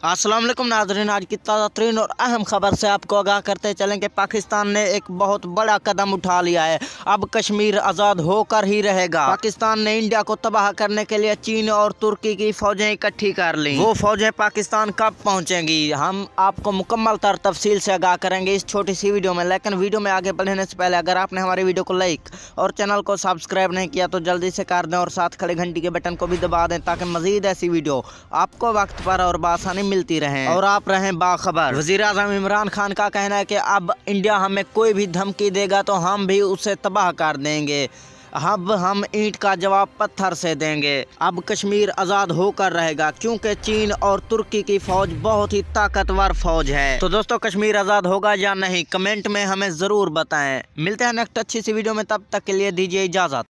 अस्सलाम वालेकुम नाज़रीन, आज की ताज़ा तरीन और अहम खबर से आपको आगाह करते चलें कि पाकिस्तान ने एक बहुत बड़ा कदम उठा लिया है। अब कश्मीर आज़ाद होकर ही रहेगा। पाकिस्तान ने इंडिया को तबाह करने के लिए चीन और तुर्की की फौजें इकट्ठी कर ली। वो फौजें पाकिस्तान कब पहुंचेंगी, हम आपको मुकम्मल तफसील से आगाह करेंगे इस छोटी सी वीडियो में। लेकिन वीडियो में आगे बढ़ने से पहले अगर आपने हमारी वीडियो को लाइक और चैनल को सब्सक्राइब नहीं किया तो जल्दी से कर दें और साथ खड़े घंटी के बटन को भी दबा दें ताकि मजीद ऐसी वीडियो आपको वक्त पर और बआसानी मिलती रहें और आप रहें बाखबर। वज़ीर-ए-आज़म इमरान खान का कहना है कि अब इंडिया हमें कोई भी धमकी देगा तो हम भी उसे तबाह कर देंगे। अब हम ईंट का जवाब पत्थर से देंगे। अब कश्मीर आज़ाद होकर रहेगा क्योंकि चीन और तुर्की की फौज बहुत ही ताकतवर फौज है। तो दोस्तों, कश्मीर आज़ाद होगा या नहीं, कमेंट में हमें ज़रूर बताएं। मिलते हैं नेक्स्ट अच्छी सी वीडियो में, तब तक के लिए दीजिए इजाज़त।